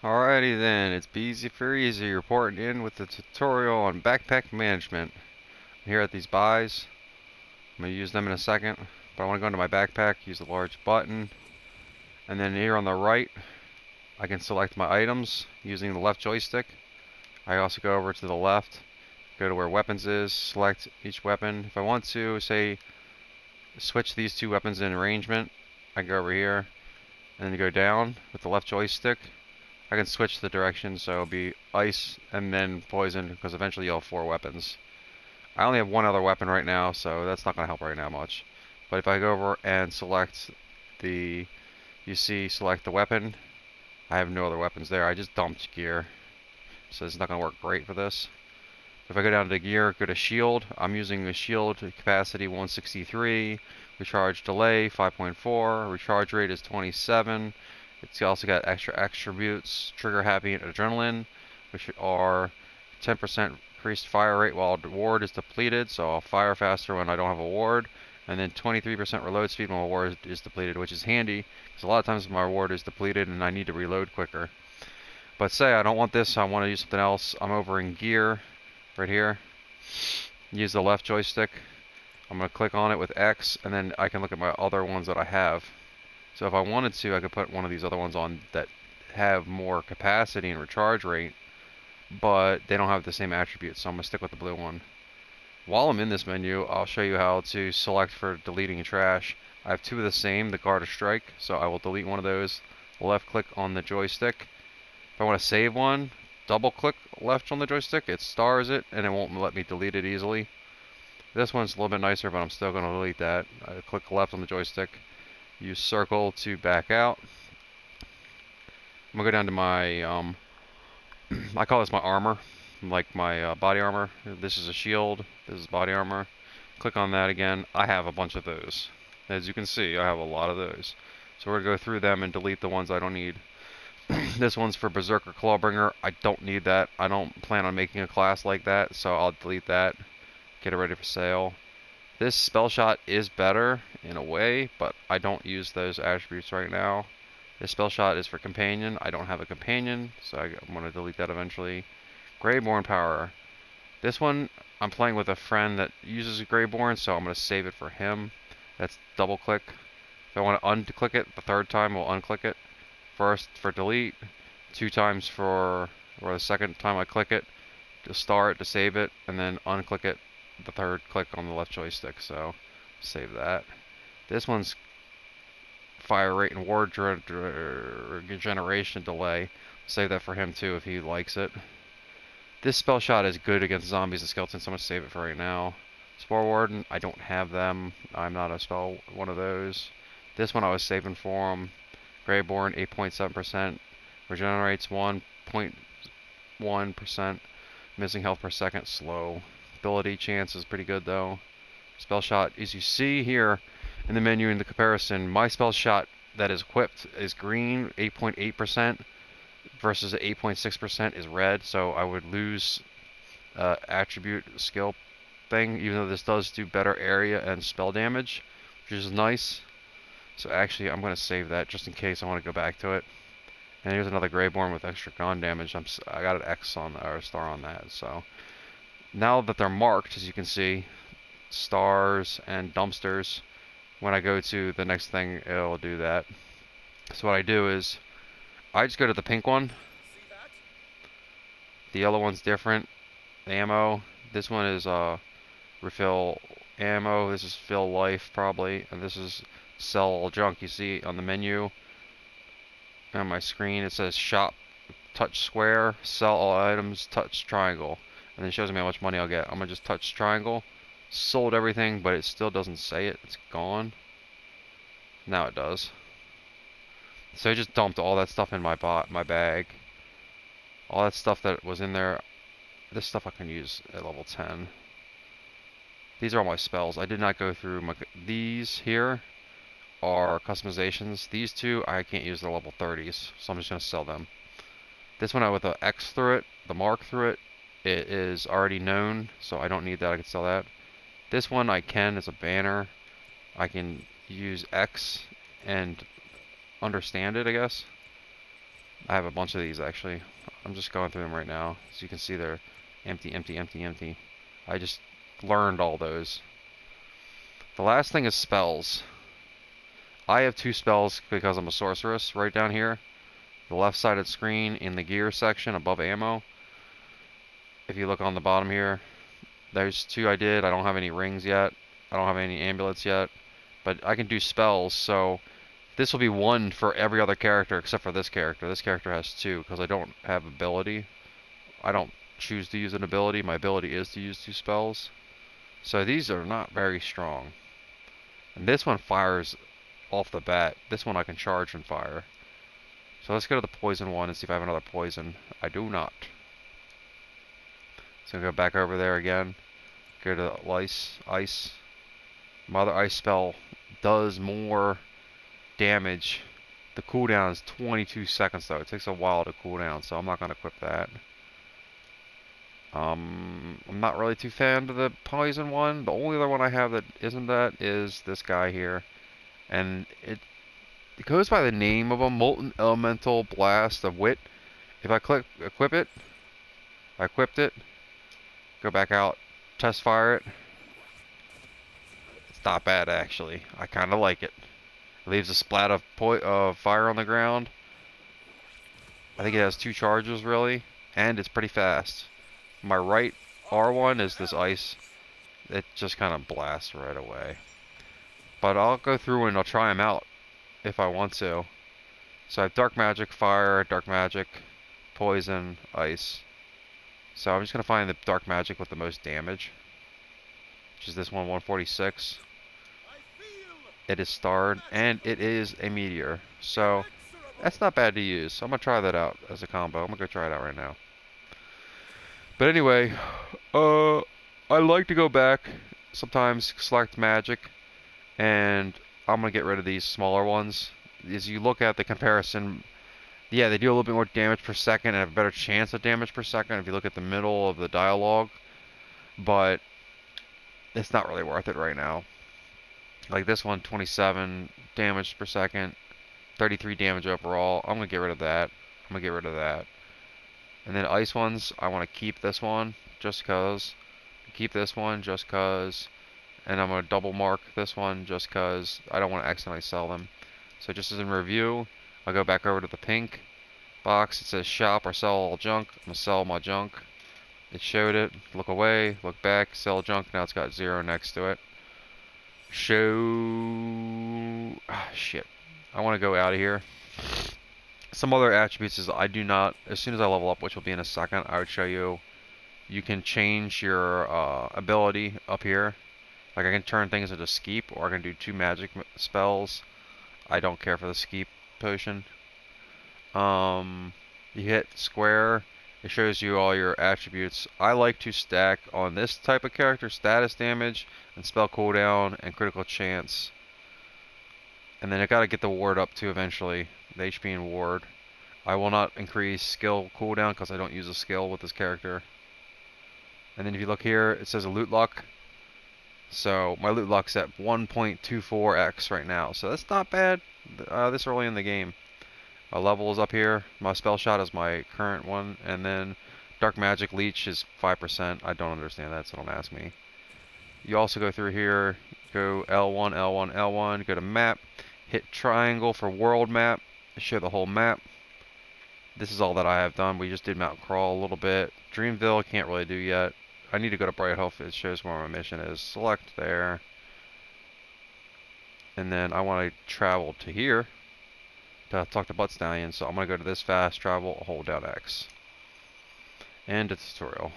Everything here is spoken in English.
Alrighty then, it's Beezy for Easy reporting in with the tutorial on backpack management. Here at these buys, I'm going to use them in a second, but I want to go into my backpack, use the large button, and then here on the right, I can select my items using the left joystick. I also go over to the left, go to where weapons is, select each weapon. If I want to, say, switch these two weapons in arrangement, I can go over here, and then go down with the left joystick. I can switch the direction, so it'll be ice and then poison, because eventually you'll have 4 weapons. I only have one other weapon right now, so that's not going to help right now much. But if I go over and select the, select the weapon, I have no other weapons there. I just dumped gear, so it's not going to work great for this. If I go down to gear, go to shield, I'm using a shield capacity 163, recharge delay 5.4, recharge rate is 27. It's also got extra attributes, trigger happy and adrenaline, which are 10% increased fire rate while the ward is depleted, so I'll fire faster when I don't have a ward, and then 23% reload speed when my ward is depleted, which is handy, because a lot of times my ward is depleted and I need to reload quicker. But say I don't want this, I want to use something else, I'm over in gear, right here. Use the left joystick. I'm going to click on it with X, and then I can look at my other ones that I have. So if I wanted to, I could put one of these other ones on that have more capacity and recharge rate, but they don't have the same attributes, so I'm going to stick with the blue one. While I'm in this menu, I'll show you how to select for deleting trash. I have 2 of the same, the guard or strike, so I will delete one of those. Left click on the joystick. If I want to save one, double click left on the joystick, it stars it, and it won't let me delete it easily. This one's a little bit nicer, but I'm still going to delete that. I click left on the joystick. Use circle to back out. I'm going to go down to my, I call this my armor, like my body armor. This is a shield, this is body armor. Click on that again. I have a bunch of those. As you can see, I have a lot of those. So we're going to go through them and delete the ones I don't need. This one's for Berserker Clawbringer. I don't need that. I don't plan on making a class like that, so I'll delete that. Get it ready for sale. This spell shot is better in a way, but I don't use those attributes right now. This spell shot is for companion. I don't have a companion, so I'm going to delete that eventually. Greyborn power. This one, I'm playing with a friend that uses a Greyborn, so I'm going to save it for him. That's double click. If I want to unclick it, the third time we'll unclick it. First for delete, 2 times for, or the second time I click it, to star it to save it, and then unclick it the third click on the left joystick, so save that. This one's fire rate and ward regeneration delay. Save that for him too if he likes it. This spell shot is good against zombies and skeletons, so I'm going to save it for right now. Spore Warden, I don't have them. I'm not a spell one of those. This one I was saving for him. Greyborn, 8.7%. Regenerates 1.1%. Missing health per second, slow. Ability chance is pretty good though. Spell shot, as you see here in the menu in the comparison, my spell shot that is equipped is green, 8.8%, versus 8.6% is red, so I would lose attribute skill thing, even though this does do better area and spell damage, which is nice. So actually, I'm going to save that just in case I want to go back to it. And here's another Greyborn with extra gun damage. I got an X on, or a star on that, so. Now that they're marked, as you can see, stars and dumpsters, when I go to the next thing, it'll do that. So what I do is, I just go to the pink one. The yellow one's different. The ammo, this one is refill ammo, this is fill life probably, and this is sell all junk. You see on the menu, on my screen, it says shop, touch square, sell all items, touch triangle. And then it shows me how much money I'll get. I'm going to just touch triangle. Sold everything, but it still doesn't say it. It's gone. Now it does. So I just dumped all that stuff in my bag. All that stuff that was in there. This stuff I can use at level 10. These are all my spells. I did not go through my... These here are customizations. These 2 I can't use. They're level 30s, so I'm just going to sell them. This one with the X through it, the mark through it, it is already known, so I don't need that. I can sell that. This one I can, as a banner. I can use X and understand it, I guess. I have a bunch of these actually. I'm just going through them right now. As you can see, they're empty, empty, empty, empty. I just learned all those. The last thing is spells. I have 2 spells because I'm a sorceress right down here. The left sided screen in the gear section above ammo. If you look on the bottom here, there's 2 I did. I don't have any rings yet. I don't have any amulets yet. But I can do spells, so this will be 1 for every other character except for this character. This character has 2 because I don't have ability. I don't choose to use an ability. My ability is to use 2 spells. So these are not very strong. And this one fires off the bat. This one I can charge and fire. So let's go to the poison one and see if I have another poison. I do not. So go back over there again. Go to ice. My other ice spell does more damage. The cooldown is 22 seconds though. It takes a while to cool down, so I'm not going to equip that. I'm not really too fan of the poison one. The only other one I have that isn't that is this guy here. And it goes by the name of a Molten Elemental Blast of Wit. If I click equip it, I equipped it, go back out, test fire it. It's not bad actually. I kind of like it. It leaves a splat of fire on the ground. I think it has 2 charges really, and it's pretty fast. My right R1 is this ice. It just kind of blasts right away. But I'll go through and I'll try them out if I want to. So I have dark magic, fire, dark magic, poison, ice. So I'm just going to find the dark magic with the most damage, which is this one, 146. It is starred, and it is a meteor. So that's not bad to use. So I'm going to try that out as a combo. I'm going to go try it out right now. But anyway, I like to go back, sometimes select magic, and I'm going to get rid of these smaller ones. As you look at the comparison, yeah, they do a little bit more damage per second and have a better chance of damage per second if you look at the middle of the dialogue, but it's not really worth it right now. Like this one, 27 damage per second, 33 damage overall. I'm going to get rid of that. I'm going to get rid of that. And then ice ones, I want to keep this one just because. Keep this one just because. And I'm going to double mark this one just because I don't want to accidentally sell them. So just as in review, I'll go back over to the pink box. It says shop or sell all junk. I'm going to sell my junk. It showed it. Look away, look back, sell junk. Now it's got 0 next to it. Show. Ah, shit. I want to go out of here. Some other attributes is I do not, as soon as I level up, which will be in a second, I would show you, you can change your ability up here. Like I can turn things into skeep, or I can do 2 magic spells. I don't care for the skeep potion. You hit square, it shows you all your attributes. I like to stack on this type of character status damage and spell cooldown and critical chance. And then I gotta get the ward up too eventually, the HP and ward. I will not increase skill cooldown because I don't use a skill with this character. And then if you look here, it says a loot luck. So my loot luck's at 1.24x right now. So that's not bad this early in the game. My level is up here. My spell shot is my current one. And then dark magic leech is 5%. I don't understand that, so don't ask me. You also go through here, go L1, L1, L1, go to map, hit triangle for world map, show the whole map. This is all that I have done. We just did Mount Crawl a little bit. Dreamville, can't really do yet. I need to go to Bright Hope. It shows where my mission is. Select there. And then I want to travel to here to talk to Butt Stallion. So I'm going to go to this fast travel, hold down X. End of tutorial.